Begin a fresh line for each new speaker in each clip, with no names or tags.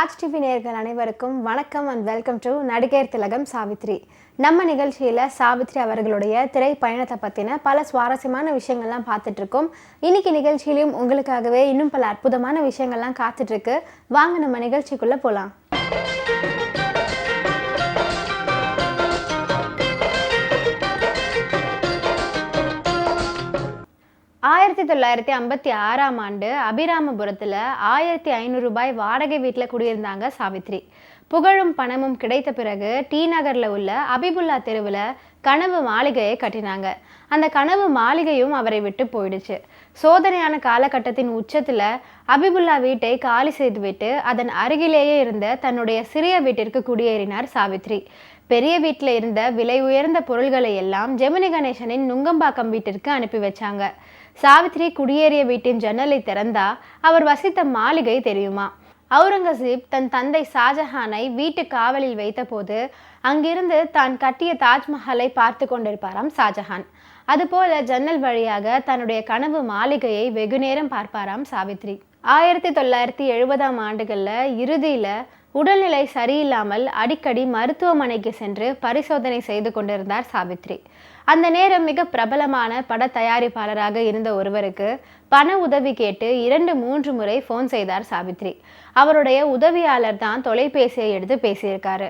Raj TV நேயர்கள் அனைவருக்கும் வணக்கம் அண்ட் வெல்கம் டு நடிகர் திலகம் சாவித்ரி. நம்ம நிகழ்ச்சியில் சாவித்ரி அவர்களுடைய திரை பயணத்தை பற்றின பல சுவாரஸ்யமான விஷயங்கள்லாம் பார்த்துட்ருக்கோம். இன்னைக்கு நிகழ்ச்சியிலையும் உங்களுக்காகவே இன்னும் பல அற்புதமான விஷயங்கள்லாம் காத்துட்ருக்கு. வாங்க நம்ம நிகழ்ச்சிக்குள்ளே போகலாம். 1956ஆம் ஆண்டு அபிராமபுரத்தில் 1500 ரூபாய் வாடகை வீட்டில் குடியிருந்தாங்க சாவித்ரி. புகழும் பணமும் கிடைத்த பிறகு டி நகரில் உள்ள அபிபுல்லா தெருவில் கனவு மாளிகையை கட்டினாங்க. அந்த கனவு மாளிகையும் அவரை விட்டு போயிடுச்சு. சோதனையான காலகட்டத்தின் உச்சத்தில் அபிபுல்லா வீட்டை காலி செய்துவிட்டு அதன் அருகிலேயே இருந்த தன்னுடைய சிறிய வீட்டிற்கு குடியேறினார் சாவித்ரி. பெரிய வீட்டில் இருந்த விலை உயர்ந்த பொருள்களை எல்லாம் ஜெமினி கணேசனின் நுங்கம்பாக்கம் வீட்டிற்கு அனுப்பி வச்சாங்க. சாவித்ரி குடியேறிய வீட்டின் ஜன்னலை திறந்தா அவர் வசித்த மாளிகை தெரியுமா? அவுரங்கசீப் தன் தந்தை ஷாஜஹானை வீட்டு காவலில் வைத்த போது அங்கிருந்து தான் கட்டிய தாஜ்மஹாலை பார்த்து கொண்டிருப்பாராம் ஷாஜஹான். அதுபோல ஜன்னல் வழியாக தன்னுடைய கனவு மாளிகையை வெகுநேரம் பார்ப்பாராம் சாவித்ரி. 1970ஆம் ஆண்டுகளில் இறுதியில் உடல்நிலை சரியில்லாமல் அடிக்கடி மருத்துவமனைக்கு சென்று பரிசோதனை செய்து கொண்டிருந்தார் சாவித்ரி. அந்த நேரம் மிக பிரபலமான பட தயாரிப்பாளராக இருந்த ஒருவருக்கு பண உதவி கேட்டு 2-3 முறை ஃபோன் செய்தார் சாவித்ரி. அவருடைய உதவியாளர் தான் தொலைபேசியை எடுத்து பேசியிருக்காரு.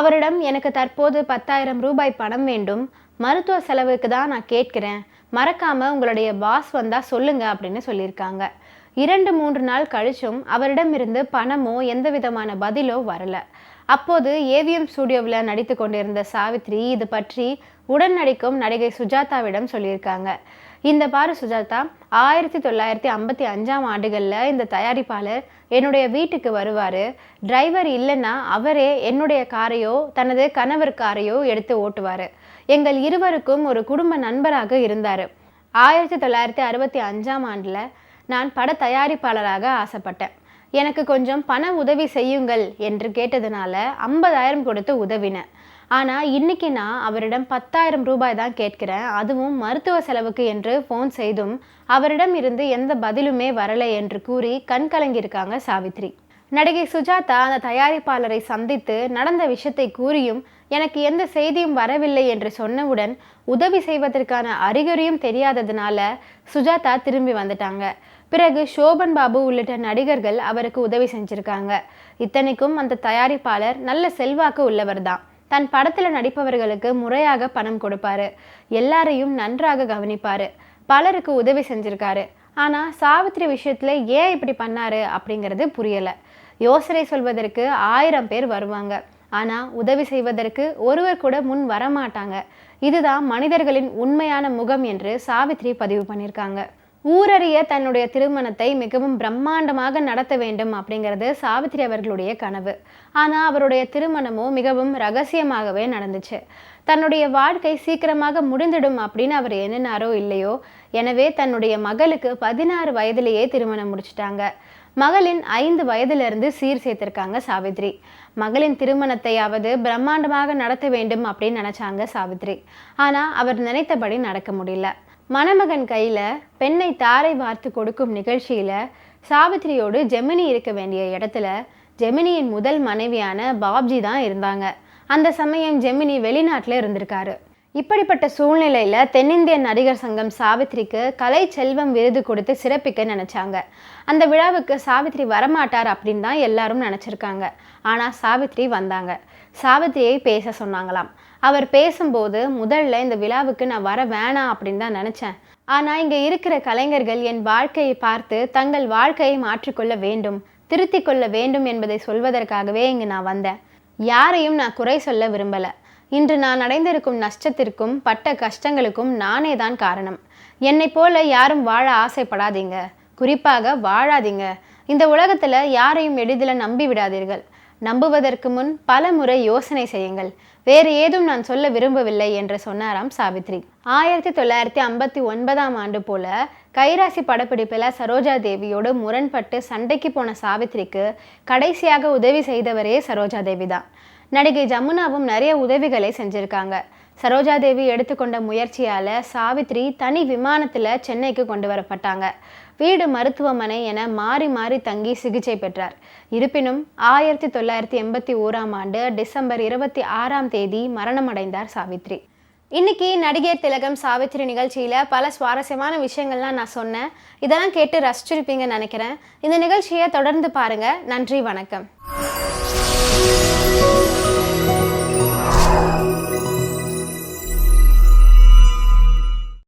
அவரிடம், எனக்கு தற்போது 10,000 ரூபாய் பணம் வேண்டும், மருத்துவ செலவுக்கு தான் நான் கேட்கிறேன், மறக்காம உங்களுடைய பாஸ் வந்தா சொல்லுங்க அப்படின்னு சொல்லியிருக்காங்க. 2-3 நாள் கழிச்சும் அவரிடமிருந்து பணமோ எந்த விதமான பதிலோ வரல. அப்போது ஏவிஎம் ஸ்டுடியோவில் நடித்து கொண்டிருந்த சாவித்ரி இது பற்றி உடன் நடிக்கும் நடிகை சுஜாதாவிடம் சொல்லியிருக்காங்க. இந்த பாரு சுஜாதா, 1955ஆம் ஆண்டுகளில் இந்த தயாரிப்பாளர் என்னுடைய வீட்டுக்கு வருவார், டிரைவர் இல்லைன்னா அவரே என்னுடைய காரையோ தனது கணவர் காரையோ எடுத்து ஓட்டுவார். எங்கள் இருவருக்கும் ஒரு குடும்ப நண்பராக இருந்தார். 1965ஆம் ஆண்டில் நான் பட தயாரிப்பாளராக ஆசைப்பட்டேன். எனக்கு கொஞ்சம் பண உதவி செய்யுங்கள் என்று கேட்டதுனால 50,000 கொடுத்து உதவினேன். ஆனால் இன்னைக்கு நான் அவரிடம் 10,000 ரூபாய் தான் கேட்கிறேன், அதுவும் மருத்துவ செலவுக்கு என்று ஃபோன் செய்தும் அவரிடம் இருந்து எந்த பதிலுமே வரலை என்று கூறி கண் கலங்கியிருக்காங்க சாவித்ரி. நடிகை சுஜாதா அந்த தயாரிப்பாளரை சந்தித்து நடந்த விஷயத்தை கூறியும் எனக்கு எந்த செய்தியும் வரவில்லை என்று சொன்னவுடன் உதவி செய்வதற்கான அறிகுறியும் தெரியாததுனால சுஜாதா திரும்பி வந்துட்டாங்க. பிறகு சோபன் பாபு உள்ளிட்ட நடிகர்கள் அவருக்கு உதவி செஞ்சிருக்காங்க. இத்தனைக்கும் அந்த தயாரிப்பாளர் நல்ல செல்வாக்கு உள்ளவர் தான். தன் படத்தில் நடிப்பவர்களுக்கு முறையாக பணம் கொடுப்பாரு, எல்லாரையும் நன்றாக கவனிப்பாரு, பலருக்கு உதவி செஞ்சிருக்காரு. ஆனால் சாவித்ரி விஷயத்தில் ஏன் இப்படி பண்ணாரு அப்படிங்கிறது புரியலை. யோசனை சொல்வதற்கு 1000 பேர் வருவாங்க, ஆனால் உதவி செய்வதற்கு ஒருவர் கூட முன் வரமாட்டாங்க. இதுதான் மனிதர்களின் உண்மையான முகம் என்று சாவித்ரி பதிவு பண்ணியிருக்காங்க. ஊரறிய தன்னுடைய திருமணத்தை மிகவும் பிரம்மாண்டமாக நடத்த வேண்டும் அப்படிங்கிறது சாவித்ரி அவர்களுடைய கனவு. ஆனால் அவருடைய திருமணமோ மிகவும் ரகசியமாகவே நடந்துச்சு. தன்னுடைய வாழ்க்கை சீக்கிரமாக முடிந்துடும் அப்படின்னு அவர் எண்ணினாரோ இல்லையோ, எனவே தன்னுடைய மகளுக்கு 16 வயதிலேயே திருமணம் முடிச்சிட்டாங்க. மகளின் 5 வயதிலிருந்து சீர் சேர்த்திருக்காங்க சாவித்ரி. மகளின் திருமணத்தையாவது பிரம்மாண்டமாக நடத்த வேண்டும் அப்படின்னு நினைச்சாங்க சாவித்ரி. ஆனால் அவர் நினைத்தபடி நடக்க முடியல. மணமகன் கையில் பெண்ணை தாரை வார்த்து கொடுக்கும் நிகழ்ச்சியில் சாவித்ரியோடு ஜெமினி இருக்க வேண்டிய இடத்துல ஜெமினியின் முதல் மனைவியான பாப்ஜி தான் இருந்தாங்க. அந்த சமயம் ஜெமினி வெளிநாட்டில் இருந்திருக்காரு. இப்படிப்பட்ட சூழ்நிலையில் தென்னிந்திய நடிகர் சங்கம் சாவித்ரிக்கு கலை செல்வம் விருது கொடுத்து சிறப்பிக்க நினச்சாங்க. அந்த விழாவுக்கு சாவித்ரி வரமாட்டார் அப்படின்னு தான் எல்லாரும் நினச்சிருக்காங்க. ஆனால் சாவித்ரி வந்தாங்க. சாவித்ரியை பேச சொன்னாங்களாம். அவர் பேசும்போது, முதல்ல இந்த விழாவுக்கு நான் வர வேணாம் அப்படின்னு தான் நினச்சேன், ஆனால் இங்கே இருக்கிற கலைஞர்கள் என் வாழ்க்கையை பார்த்து தங்கள் வாழ்க்கையை மாற்றிக்கொள்ள வேண்டும், திருத்தி கொள்ள வேண்டும் என்பதை சொல்வதற்காகவே இங்கே நான் வந்தேன். யாரையும் நான் குறை சொல்ல விரும்பலை. இன்று நான் அடைந்திருக்கும் நஷ்டத்திற்கும் பட்ட கஷ்டங்களுக்கும் நானே தான் காரணம். என்னை போல யாரும் வாழ ஆசைப்படாதீங்க, குறிப்பாக வாழாதீங்க. இந்த உலகத்தில் யாரையும் எளிதில் நம்பி விடாதீர்கள். நம்புவதற்கு முன் பல முறை யோசனை செய்யுங்கள். வேறு ஏதும் நான் சொல்ல விரும்பவில்லை என்று சொன்னாராம் சாவித்ரி. 1959ஆம் ஆண்டு போல கைராசி படப்பிடிப்பில் சரோஜா தேவியோடு முரண்பட்டு சண்டைக்கு போன சாவித்ரிக்கு கடைசியாக உதவி செய்தவரே சரோஜா தேவி தான். நடிகை ஜமுனாவும் நிறைய உதவிகளை செஞ்சிருக்காங்க. சரோஜாதேவி எடுத்துக்கொண்ட முயற்சியால் சாவித்ரி தனி விமானத்தில் சென்னைக்கு கொண்டு வரப்பட்டாங்க. வீடு, மருத்துவமனை என மாறி மாறி தங்கி சிகிச்சை பெற்றார். இருப்பினும் 1981 டிசம்பர் 26 மரணமடைந்தார் சாவித்ரி. இன்னைக்கு நடிகர் திலகம் சாவித்ரி நிகழ்ச்சியில் பல சுவாரஸ்யமான விஷயங்கள்லாம் நான் சொன்னேன். இதெல்லாம் கேட்டு ரசிச்சிருப்பீங்கன்னு நினைக்கிறேன். இந்த நிகழ்ச்சியை தொடர்ந்து பாருங்கள். நன்றி, வணக்கம்.